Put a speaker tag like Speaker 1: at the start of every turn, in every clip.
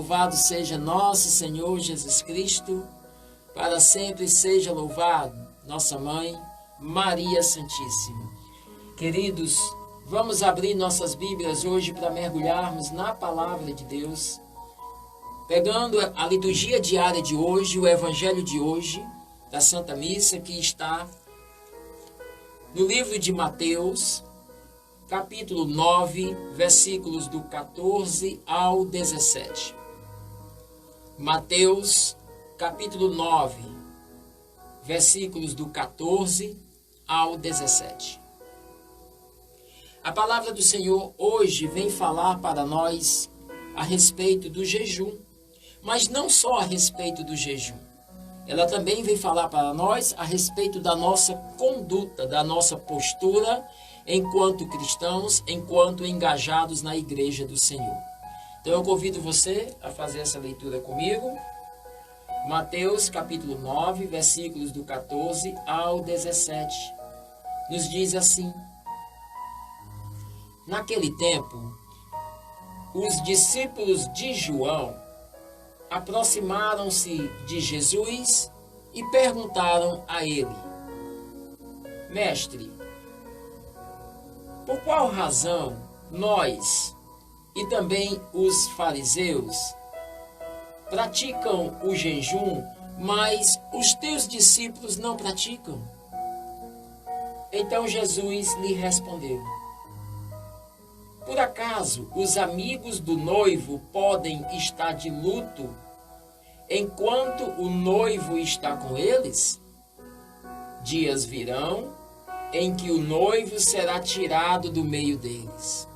Speaker 1: Louvado seja nosso Senhor Jesus Cristo, para sempre seja louvado nossa Mãe, Maria Santíssima. Queridos, vamos abrir nossas Bíblias hoje para mergulharmos na Palavra de Deus, pegando a liturgia diária de hoje, o Evangelho de hoje, da Santa Missa, que está no livro de Mateus, capítulo 9, versículos do 14 ao 17. Mateus, capítulo 9, versículos do 14 ao 17. A palavra do Senhor hoje vem falar para nós a respeito do jejum, mas não só a respeito do jejum. Ela também vem falar para nós a respeito da nossa conduta, da nossa postura enquanto cristãos, enquanto engajados na igreja do Senhor. Então eu convido você a fazer essa leitura comigo. Mateus capítulo 9, versículos do 14 ao 17. Nos diz assim: Naquele tempo, os discípulos de João aproximaram-se de Jesus e perguntaram a ele: Mestre, por qual razão nós e também os fariseus praticam o jejum, mas os teus discípulos não praticam? Então Jesus lhe respondeu: Por acaso os amigos do noivo podem estar de luto enquanto o noivo está com eles? Dias virão em que o noivo será tirado do meio deles.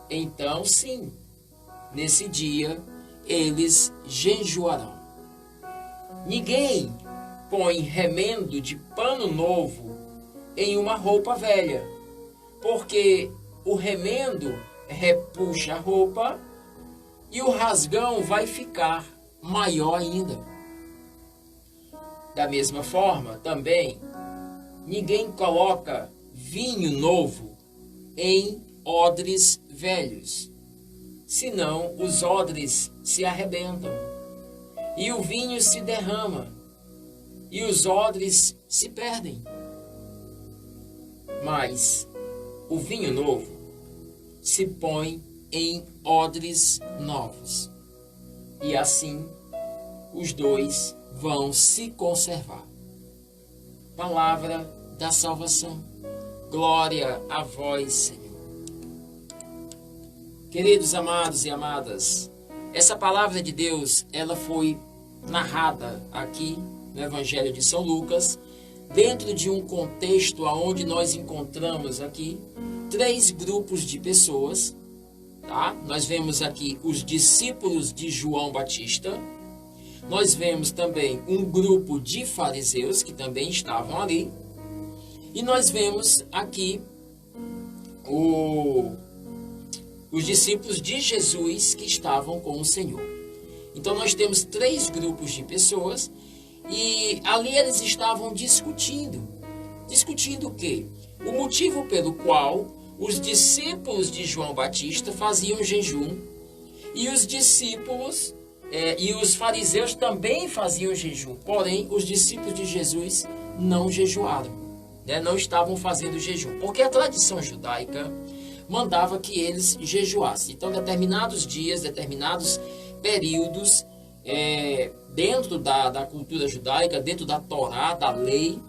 Speaker 1: Então, sim, nesse dia eles jejuarão. Ninguém põe remendo de pano novo em uma roupa velha, porque o remendo repuxa a roupa e o rasgão vai ficar maior ainda. Da mesma forma, também, ninguém coloca vinho novo em odres velhos, senão os odres se arrebentam, e o vinho se derrama, e os odres se perdem. Mas o vinho novo se põe em odres novos, e assim os dois vão se conservar. Palavra da salvação. Glória a vós, Senhor. Queridos amados e amadas, essa palavra de Deus, ela foi narrada aqui no Evangelho de São Lucas, dentro de um contexto onde nós encontramos aqui três grupos de pessoas, tá? Nós vemos aqui os discípulos de João Batista, nós vemos também um grupo de fariseus que também estavam ali, e nós vemos aqui os discípulos de Jesus que estavam com o Senhor. Então nós temos três grupos de pessoas e ali eles estavam discutindo. Discutindo o quê? O motivo pelo qual os discípulos de João Batista faziam jejum e os discípulos e os fariseus também faziam jejum. Porém, os discípulos de Jesus não jejuaram, né? Não estavam fazendo jejum, porque a tradição judaica mandava que eles jejuassem. Então, determinados dias, determinados períodos, dentro da cultura judaica, dentro da Torá, da lei,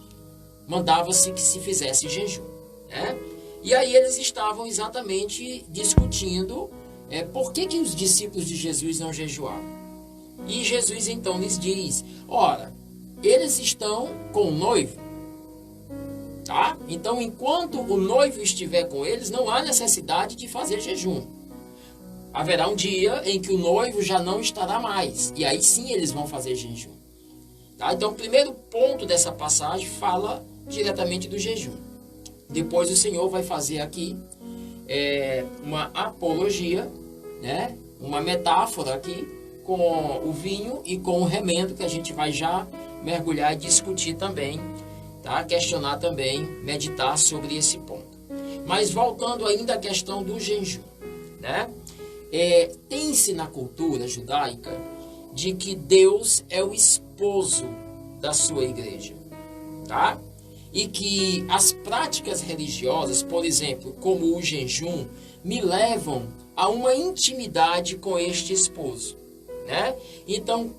Speaker 1: mandava-se que se fizesse jejum, né? E aí eles estavam exatamente discutindo por que os discípulos de Jesus não jejuavam. E Jesus então lhes diz: ora, eles estão com o noivo, tá? Então, enquanto o noivo estiver com eles, não há necessidade de fazer jejum. Haverá um dia em que o noivo já não estará mais, e aí sim eles vão fazer jejum, tá? Então, o primeiro ponto dessa passagem fala diretamente do jejum. Depois o Senhor vai fazer aqui uma apologia, né? Uma metáfora aqui com o vinho e com o remendo, que a gente vai já mergulhar e discutir também, tá? Questionar também, meditar sobre esse ponto. Mas voltando ainda à questão do jejum, né? Tem-se na cultura judaica de que Deus é o esposo da sua igreja, tá? E que as práticas religiosas, por exemplo, como o jejum, me levam a uma intimidade com este esposo, né? Então,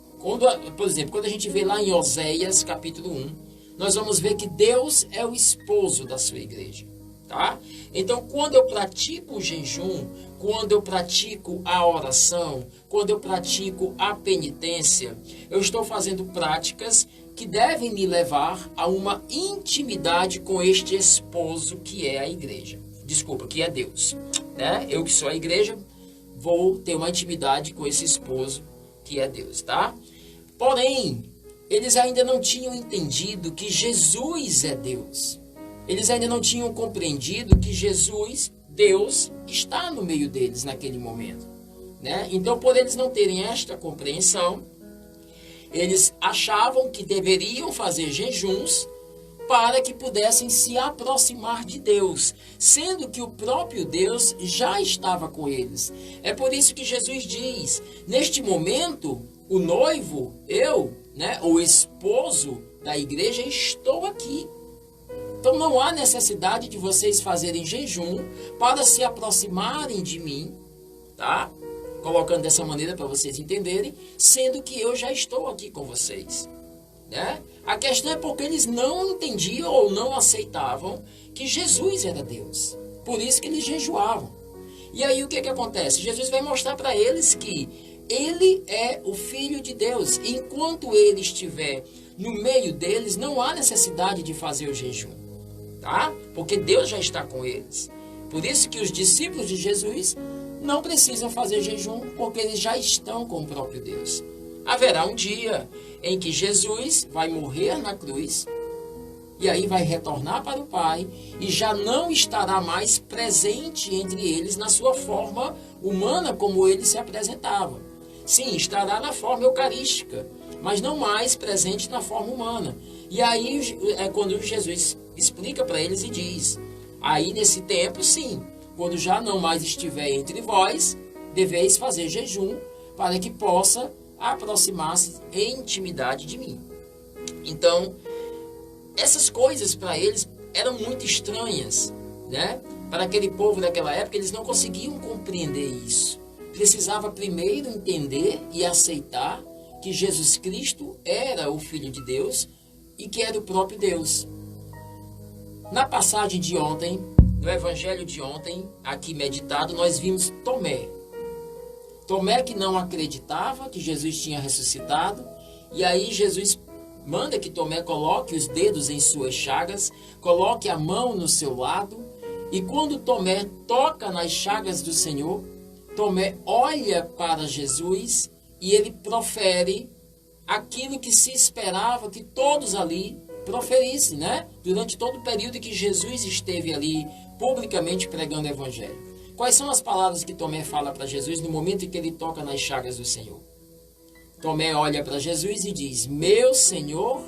Speaker 1: por exemplo, quando a gente vê lá em Oséias, capítulo 1, nós vamos ver que Deus é o esposo da sua igreja, tá? Então, quando eu pratico o jejum, quando eu pratico a oração, quando eu pratico a penitência, eu estou fazendo práticas que devem me levar a uma intimidade com este esposo que é a igreja. Desculpa, que é Deus, né? Eu que sou a igreja, vou ter uma intimidade com esse esposo que é Deus, tá? Porém, eles ainda não tinham entendido que Jesus é Deus. Eles ainda não tinham compreendido que Jesus, Deus, está no meio deles naquele momento, né? Então, por eles não terem esta compreensão, eles achavam que deveriam fazer jejuns para que pudessem se aproximar de Deus, sendo que o próprio Deus já estava com eles. É por isso que Jesus diz, neste momento, o noivo, eu, né, o esposo da igreja, estou aqui. Então não há necessidade de vocês fazerem jejum para se aproximarem de mim, tá? Colocando dessa maneira para vocês entenderem, sendo que eu já estou aqui com vocês, né? A questão é porque eles não entendiam ou não aceitavam que Jesus era Deus. Por isso que eles jejuavam. E aí o que acontece? Jesus vai mostrar para eles que ele é o Filho de Deus. Enquanto ele estiver no meio deles, não há necessidade de fazer o jejum, tá? Porque Deus já está com eles. Por isso que os discípulos de Jesus não precisam fazer jejum, porque eles já estão com o próprio Deus. Haverá um dia em que Jesus vai morrer na cruz, e aí vai retornar para o Pai, e já não estará mais presente entre eles na sua forma humana como ele se apresentava. Sim, estará na forma eucarística, mas não mais presente na forma humana. E aí é quando Jesus explica para eles e diz, aí nesse tempo, sim, quando já não mais estiver entre vós, deveis fazer jejum para que possa aproximar-se em intimidade de mim. Então, essas coisas para eles eram muito estranhas, né? Para aquele povo daquela época, eles não conseguiam compreender isso. Precisava primeiro entender e aceitar que Jesus Cristo era o Filho de Deus e que era o próprio Deus. Na passagem de ontem, no evangelho de ontem, aqui meditado, nós vimos Tomé. Tomé que não acreditava que Jesus tinha ressuscitado, e aí Jesus manda que Tomé coloque os dedos em suas chagas, coloque a mão no seu lado, e quando Tomé toca nas chagas do Senhor, Tomé olha para Jesus e ele profere aquilo que se esperava que todos ali proferissem, né? Durante todo o período em que Jesus esteve ali publicamente pregando o evangelho. Quais são as palavras que Tomé fala para Jesus no momento em que ele toca nas chagas do Senhor? Tomé olha para Jesus e diz, meu Senhor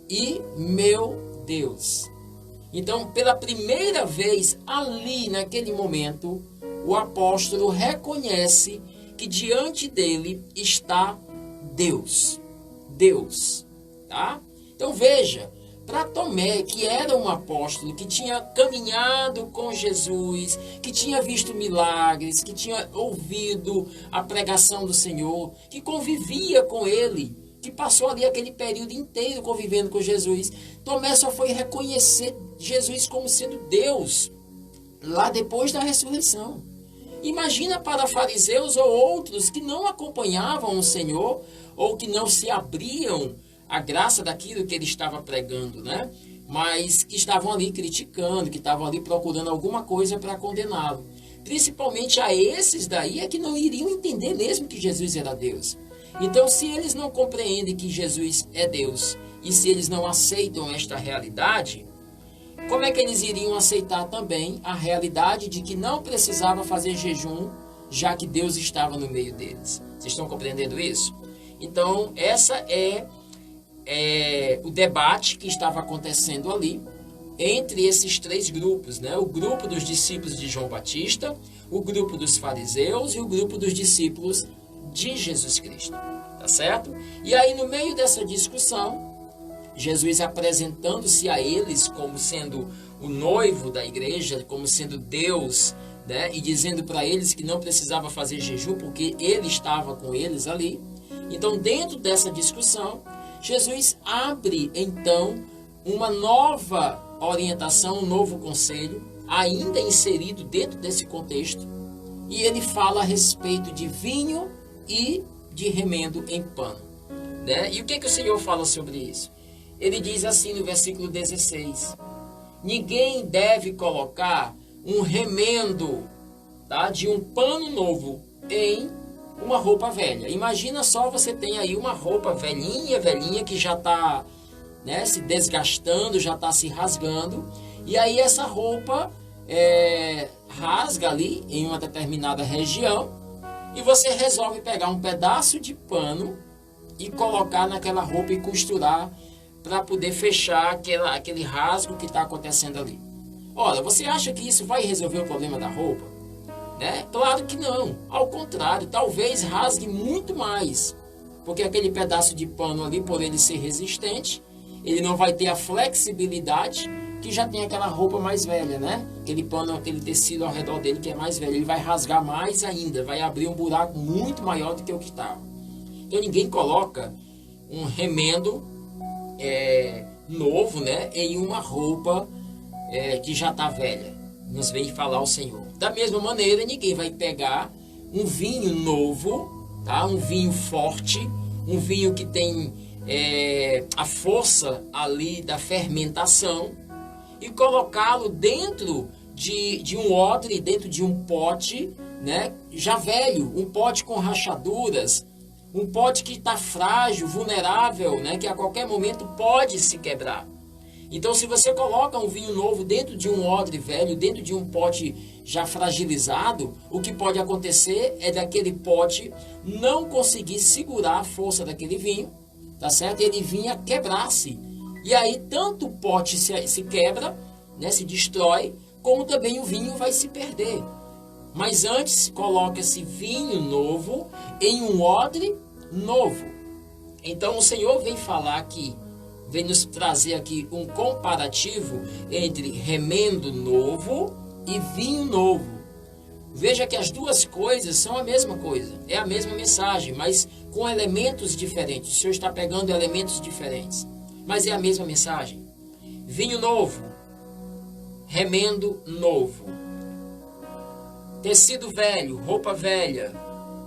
Speaker 1: e meu Deus. Então, pela primeira vez ali naquele momento, o apóstolo reconhece que diante dele está Deus. Deus, tá? Então veja, para Tomé, que era um apóstolo, que tinha caminhado com Jesus, que tinha visto milagres, que tinha ouvido a pregação do Senhor, que convivia com ele, que passou ali aquele período inteiro convivendo com Jesus, Tomé só foi reconhecer Jesus como sendo Deus, lá depois da ressurreição. Imagina para fariseus ou outros que não acompanhavam o Senhor, ou que não se abriam a graça daquilo que ele estava pregando, né? Mas que estavam ali criticando, que estavam ali procurando alguma coisa para condená-lo. Principalmente a esses daí é que não iriam entender mesmo que Jesus era Deus. Então, se eles não compreendem que Jesus é Deus, e se eles não aceitam esta realidade, como é que eles iriam aceitar também a realidade de que não precisava fazer jejum, já que Deus estava no meio deles? Vocês estão compreendendo isso? Então, essa é o debate que estava acontecendo ali entre esses três grupos, né? O grupo dos discípulos de João Batista, o grupo dos fariseus e o grupo dos discípulos de Jesus Cristo, tá certo? E aí, no meio dessa discussão, Jesus apresentando-se a eles como sendo o noivo da igreja, como sendo Deus, né? E dizendo para eles que não precisava fazer jejum porque ele estava com eles ali. Então, dentro dessa discussão, Jesus abre então uma nova orientação, um novo conselho, ainda inserido dentro desse contexto, e ele fala a respeito de vinho e de remendo em pano, né? E o que o Senhor fala sobre isso? Ele diz assim no versículo 16: ninguém deve colocar um remendo, tá, de um pano novo em uma roupa velha. Imagina só, você tem aí uma roupa velhinha, que já está, né, se desgastando, já está se rasgando. E aí essa roupa rasga ali em uma determinada região. E você resolve pegar um pedaço de pano e colocar naquela roupa e costurar para poder fechar aquele rasgo que está acontecendo ali. Ora, você acha que isso vai resolver o problema da roupa? Né? Claro que não. Ao contrário, talvez rasgue muito mais. Porque aquele pedaço de pano ali, por ele ser resistente, ele não vai ter a flexibilidade que já tem aquela roupa mais velha, né? Aquele pano, aquele tecido ao redor dele que é mais velho. Ele vai rasgar mais ainda, vai abrir um buraco muito maior do que o que estava. Então ninguém coloca um remendo novo, né, em uma roupa que já está velha. Nos vem falar o Senhor. Da mesma maneira, ninguém vai pegar um vinho novo, tá? Um vinho forte, um vinho que tem a força ali da fermentação, e colocá-lo dentro de um odre, dentro de um pote, né, já velho, um pote com rachaduras, um pote que está frágil, vulnerável, né, que a qualquer momento pode se quebrar. Então, se você coloca um vinho novo dentro de um odre velho, dentro de um pote já fragilizado, o que pode acontecer é daquele pote não conseguir segurar a força daquele vinho, tá certo? E ele vinha quebrar-se. E aí, tanto o pote se quebra, né, se destrói, como também o vinho vai se perder. Mas antes, coloca-se vinho novo em um odre novo. Então, o Senhor vem falar aqui, vem nos trazer aqui um comparativo entre remendo novo e vinho novo. Veja que as duas coisas são a mesma coisa, é a mesma mensagem, mas com elementos diferentes. O Senhor está pegando elementos diferentes, mas é a mesma mensagem. Vinho novo, remendo novo. Tecido velho, roupa velha,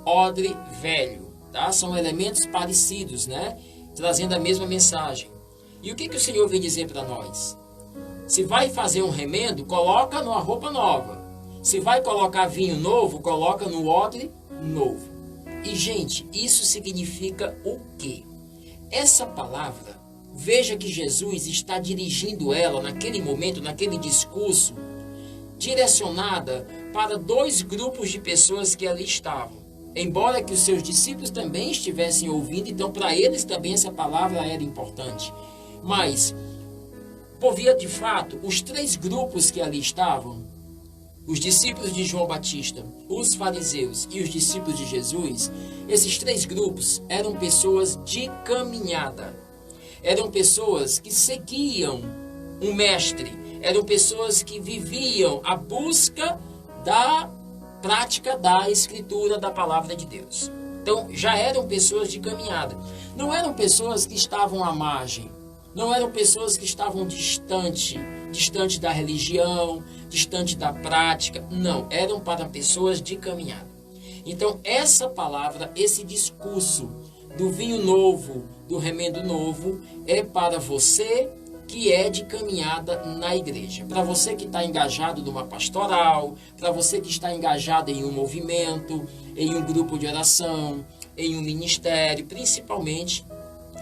Speaker 1: odre velho, tá? São elementos parecidos, né? Trazendo a mesma mensagem. E o que o Senhor vem dizer para nós? Se vai fazer um remendo, coloca numa roupa nova. Se vai colocar vinho novo, coloca no odre novo. E, gente, isso significa o quê? Essa palavra, veja que Jesus está dirigindo ela naquele momento, naquele discurso, direcionada para dois grupos de pessoas que ali estavam. Embora que os seus discípulos também estivessem ouvindo, então para eles também essa palavra era importante. Mas, por via de fato, os três grupos que ali estavam, os discípulos de João Batista, os fariseus e os discípulos de Jesus, esses três grupos eram pessoas de caminhada. Eram pessoas que seguiam um mestre. Eram pessoas que viviam a busca da prática da escritura da palavra de Deus. Então, já eram pessoas de caminhada. Não eram pessoas que estavam à margem. Não eram pessoas que estavam distante da religião, distante da prática. Não, eram para pessoas de caminhada. Então, essa palavra, esse discurso do vinho novo, do remendo novo, é para você que é de caminhada na igreja. Para você que está engajado numa pastoral, para você que está engajado em um movimento, em um grupo de oração, em um ministério, principalmente,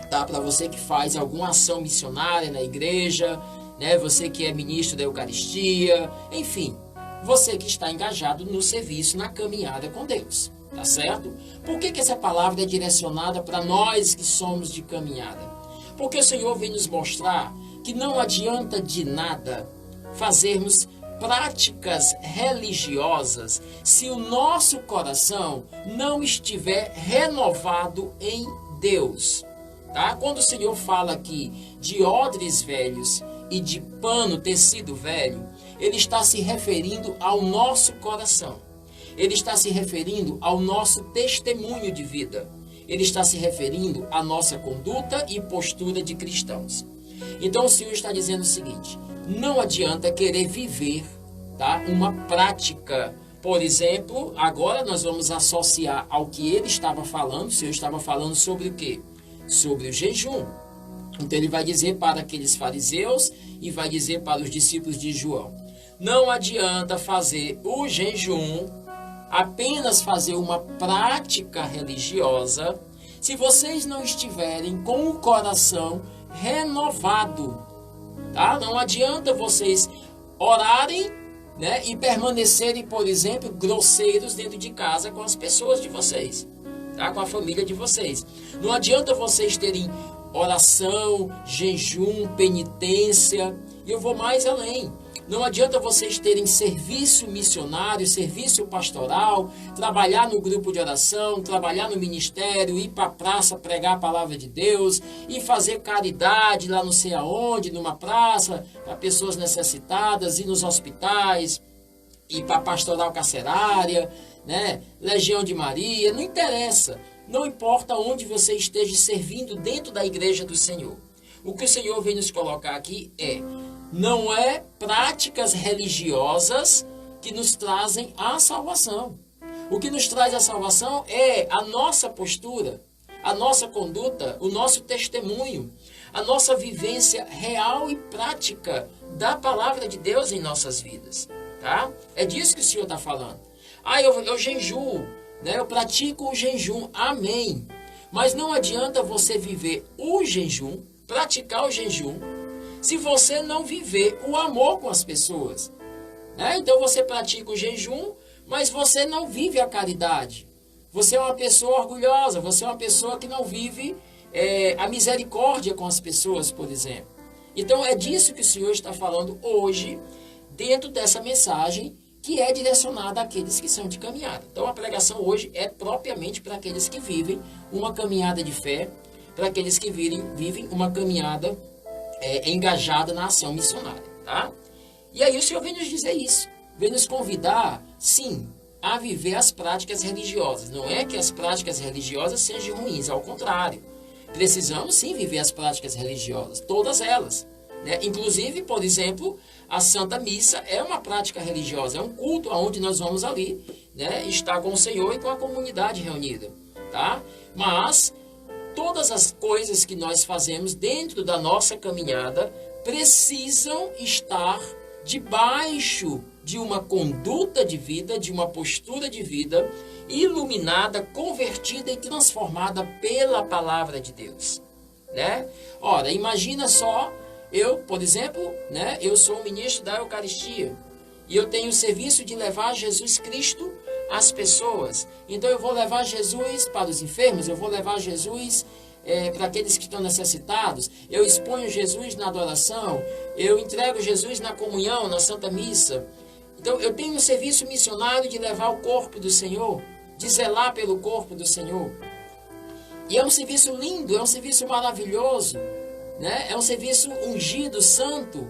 Speaker 1: tá? Para você que faz alguma ação missionária na igreja, né? Você que é ministro da Eucaristia, enfim, você que está engajado no serviço, na caminhada com Deus, tá certo? Por que essa palavra é direcionada para nós que somos de caminhada? Porque o Senhor vem nos mostrar que não adianta de nada fazermos práticas religiosas se o nosso coração não estiver renovado em Deus. Tá? Quando o Senhor fala aqui de odres velhos e de pano, tecido velho, Ele está se referindo ao nosso coração. Ele está se referindo ao nosso testemunho de vida. Ele está se referindo à nossa conduta e postura de cristãos. Então o Senhor está dizendo o seguinte: não adianta querer viver, tá, uma prática. Por exemplo, agora nós vamos associar ao que ele estava falando. O Senhor estava falando sobre o quê? Sobre o jejum. Então ele vai dizer para aqueles fariseus e vai dizer para os discípulos de João: não adianta fazer o jejum, apenas fazer uma prática religiosa, se vocês não estiverem com o coração renovado, tá? Não adianta vocês orarem, né, e permanecerem, por exemplo, grosseiros dentro de casa com as pessoas de vocês, tá? Com a família de vocês. Não adianta vocês terem oração, jejum, penitência, e eu vou mais além. Não adianta vocês terem serviço missionário, serviço pastoral, trabalhar no grupo de oração, trabalhar no ministério, ir para a praça pregar a palavra de Deus, e fazer caridade lá não sei aonde, numa praça, para pessoas necessitadas, ir nos hospitais, ir para a pastoral carcerária, né? Legião de Maria, não interessa. Não importa onde você esteja servindo dentro da igreja do Senhor. O que o Senhor vem nos colocar aqui não é práticas religiosas que nos trazem a salvação. O que nos traz a salvação é a nossa postura, a nossa conduta, o nosso testemunho, a nossa vivência real e prática da palavra de Deus em nossas vidas. Tá? É disso que o Senhor está falando. Eu jejuo, né? Eu pratico o jejum, amém. Mas não adianta você viver o jejum, praticar o jejum, se você não viver o amor com as pessoas, né? Então você pratica o jejum, mas você não vive a caridade. Você é uma pessoa orgulhosa, você é uma pessoa que não vive a misericórdia com as pessoas, por exemplo. Então é disso que o Senhor está falando hoje, dentro dessa mensagem que é direcionada àqueles que são de caminhada. Então a pregação hoje é propriamente para aqueles que vivem uma caminhada de fé, para aqueles que vivem uma caminhada engajada na ação missionária, tá? E aí o Senhor vem nos dizer isso, vem nos convidar, sim, a viver as práticas religiosas. Não é que as práticas religiosas sejam ruins, ao contrário. Precisamos sim viver as práticas religiosas, todas elas, né? Inclusive, por exemplo, a Santa Missa é uma prática religiosa, é um culto onde nós vamos ali, né, estar com o Senhor e com a comunidade reunida, tá? Mas todas as coisas que nós fazemos dentro da nossa caminhada precisam estar debaixo de uma conduta de vida, de uma postura de vida iluminada, convertida e transformada pela palavra de Deus, né? Ora, imagina só, eu, por exemplo, né, eu sou o ministro da Eucaristia e eu tenho o serviço de levar Jesus Cristo às pessoas. Então eu vou levar Jesus para os enfermos, eu vou levar Jesus para aqueles que estão necessitados, eu exponho Jesus na adoração, eu entrego Jesus na comunhão, na Santa Missa. Então eu tenho um serviço missionário de levar o corpo do Senhor, de zelar pelo corpo do Senhor. E é um serviço lindo, é um serviço maravilhoso, né? É um serviço ungido, santo.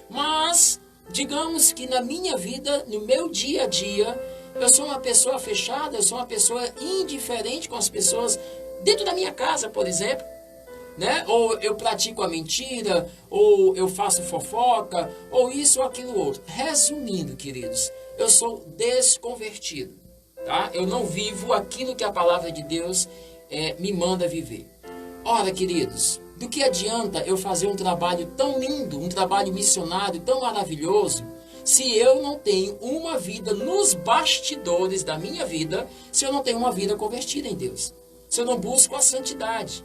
Speaker 1: Mas digamos que na minha vida, no meu dia a dia, eu sou uma pessoa fechada, eu sou uma pessoa indiferente com as pessoas dentro da minha casa, por exemplo, né? Ou eu pratico a mentira, ou eu faço fofoca, ou isso ou aquilo outro. Resumindo, queridos, eu sou desconvertido, tá? Eu não vivo aquilo que a palavra de Deus me manda viver. Ora, queridos, do que adianta eu fazer um trabalho tão lindo, um trabalho missionário tão maravilhoso, se eu não tenho uma vida nos bastidores da minha vida, se eu não tenho uma vida convertida em Deus, se eu não busco a santidade?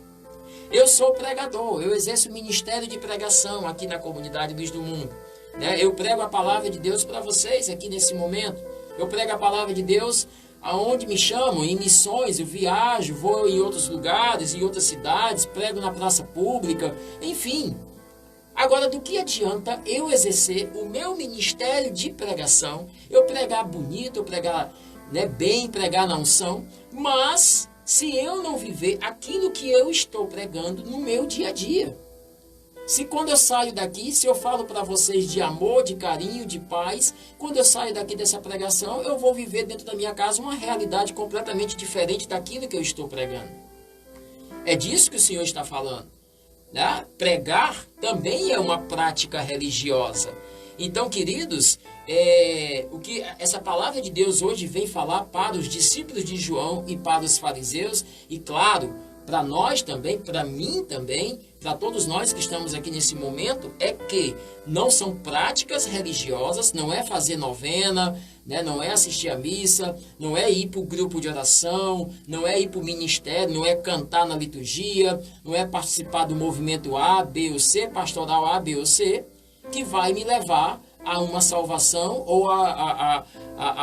Speaker 1: Eu sou pregador, eu exerço o ministério de pregação aqui na comunidade Luz do Mundo, né? Eu prego a palavra de Deus para vocês aqui nesse momento. Eu prego a palavra de Deus aonde me chamam, em missões, eu viajo, vou em outros lugares, em outras cidades, prego na praça pública, enfim. Agora, do que adianta eu exercer o meu ministério de pregação, eu pregar bonito, eu pregar, né, bem, pregar na unção, mas se eu não viver aquilo que eu estou pregando no meu dia a dia. Se quando eu saio daqui, se eu falo para vocês de amor, de carinho, de paz, quando eu saio daqui dessa pregação, eu vou viver dentro da minha casa uma realidade completamente diferente daquilo que eu estou pregando. É disso que o Senhor está falando, né? Pregar também é uma prática religiosa. Então, queridos, o que essa palavra de Deus hoje vem falar para os discípulos de João e para os fariseus, e claro, para nós também, para mim também, para todos nós que estamos aqui nesse momento, é que não são práticas religiosas, não é fazer novena, né? Não é assistir a missa, não é ir para o grupo de oração, não é ir para o ministério, não é cantar na liturgia, não é participar do movimento A, B ou C, pastoral A, B ou C, que vai me levar a uma salvação ou a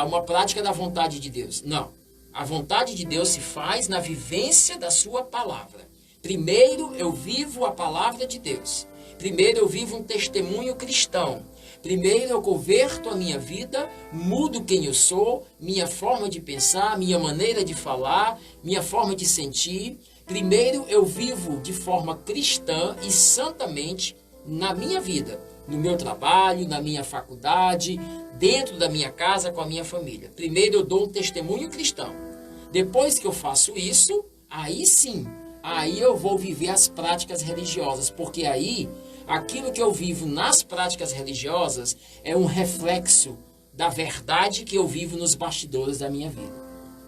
Speaker 1: uma prática da vontade de Deus. Não. A vontade de Deus se faz na vivência da sua palavra. Primeiro eu vivo a palavra de Deus. Primeiro eu vivo um testemunho cristão. Primeiro eu converto a minha vida, mudo quem eu sou, minha forma de pensar, minha maneira de falar, minha forma de sentir. Primeiro eu vivo de forma cristã e santamente na minha vida, no meu trabalho, na minha faculdade, dentro da minha casa, com a minha família. Primeiro eu dou um testemunho cristão. Depois que eu faço isso, aí sim, aí eu vou viver as práticas religiosas, porque aí, aquilo que eu vivo nas práticas religiosas é um reflexo da verdade que eu vivo nos bastidores da minha vida.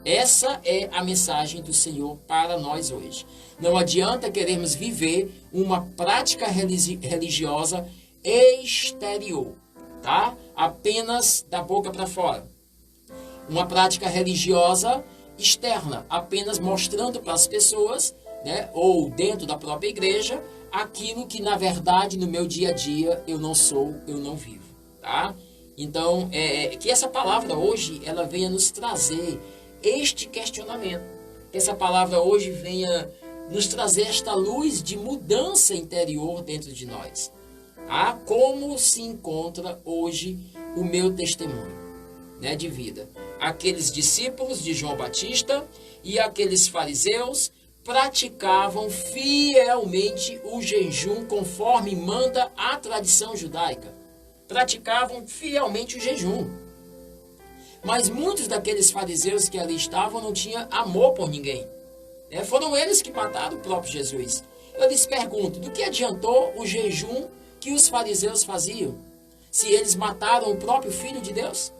Speaker 1: Essa é a mensagem do Senhor para nós hoje. Não adianta querermos viver uma prática religiosa exterior, tá? Apenas da boca para fora. Uma prática religiosa externa, apenas mostrando para as pessoas, né, ou dentro da própria igreja, aquilo que na verdade no meu dia a dia eu não sou, eu não vivo, tá? Então, que essa palavra hoje ela venha nos trazer este questionamento, que essa palavra hoje venha nos trazer esta luz de mudança interior dentro de nós. Ah, como se encontra hoje o meu testemunho, né, de vida? Aqueles discípulos de João Batista e aqueles fariseus praticavam fielmente o jejum conforme manda a tradição judaica. Praticavam fielmente o jejum. Mas muitos daqueles fariseus que ali estavam não tinham amor por ninguém. Foram eles que mataram o próprio Jesus. Eu lhes pergunto, do que adiantou o jejum que os fariseus faziam, se eles mataram o próprio Filho de Deus?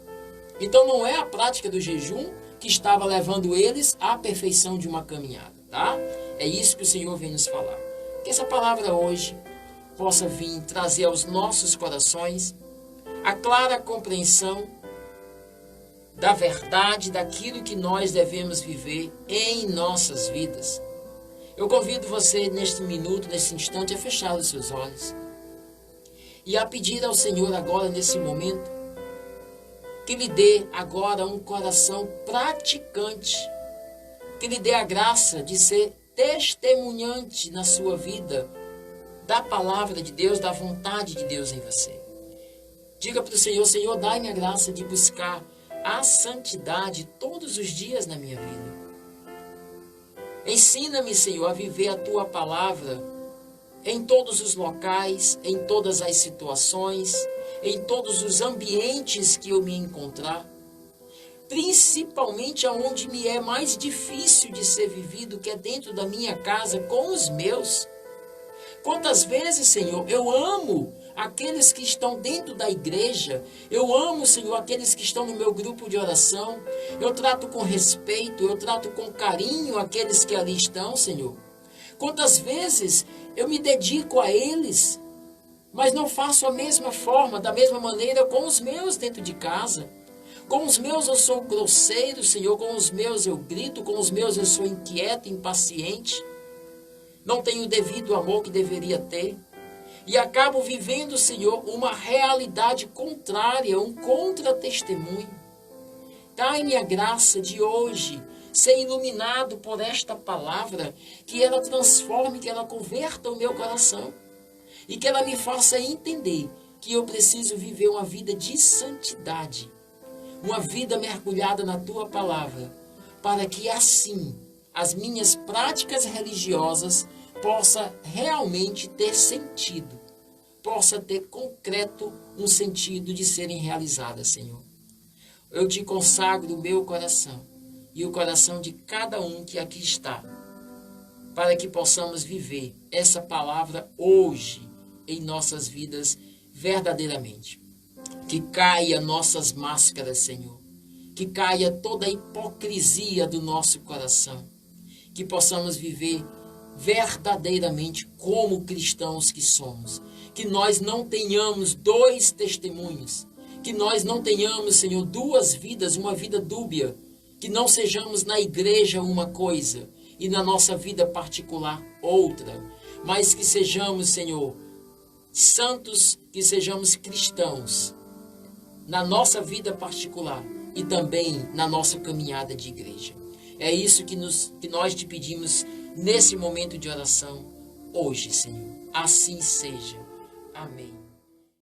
Speaker 1: Então não é a prática do jejum que estava levando eles à perfeição de uma caminhada, tá? É isso que o Senhor vem nos falar. Que essa palavra hoje possa vir trazer aos nossos corações a clara compreensão da verdade, daquilo que nós devemos viver em nossas vidas. Eu convido você neste minuto, nesse instante, a fechar os seus olhos e a pedir ao Senhor agora, nesse momento, que lhe dê agora um coração praticante, que lhe dê a graça de ser testemunhante na sua vida da palavra de Deus, da vontade de Deus em você. Diga para o Senhor, Senhor, dai-me a graça de buscar a santidade todos os dias na minha vida. Ensina-me, Senhor, a viver a Tua palavra em todos os locais, em todas as situações, em todos os ambientes que eu me encontrar, principalmente aonde me é mais difícil de ser vivido, que é dentro da minha casa com os meus. Quantas vezes, Senhor, eu amo aqueles que estão dentro da igreja, eu amo, Senhor, aqueles que estão no meu grupo de oração, eu trato com respeito, eu trato com carinho aqueles que ali estão, Senhor. Quantas vezes eu me dedico a eles, mas não faço a mesma forma, da mesma maneira com os meus dentro de casa. Com os meus eu sou grosseiro, Senhor, com os meus eu grito, com os meus eu sou inquieto, impaciente. Não tenho o devido amor que deveria ter. E acabo vivendo, Senhor, uma realidade contrária, um contra-testemunho. Dai-me a graça de hoje ser iluminado por esta palavra, que ela transforme, que ela converta o meu coração. E que ela me faça entender que eu preciso viver uma vida de santidade. Uma vida mergulhada na Tua palavra. Para que assim, as minhas práticas religiosas possa realmente ter sentido, possa ter concreto um sentido de serem realizadas, Senhor. Eu te consagro o meu coração e o coração de cada um que aqui está, para que possamos viver essa palavra hoje em nossas vidas verdadeiramente. Que caia nossas máscaras, Senhor. Que caia toda a hipocrisia do nosso coração. Que possamos viver verdadeiramente como cristãos que somos. Que nós não tenhamos dois testemunhos. Que nós não tenhamos, Senhor, duas vidas, uma vida dúbia. Que não sejamos na igreja uma coisa e na nossa vida particular outra. Mas que sejamos, Senhor, santos, que sejamos cristãos na nossa vida particular e também na nossa caminhada de igreja. É isso que nós te pedimos nesse momento de oração hoje, Senhor. Assim seja. Amém.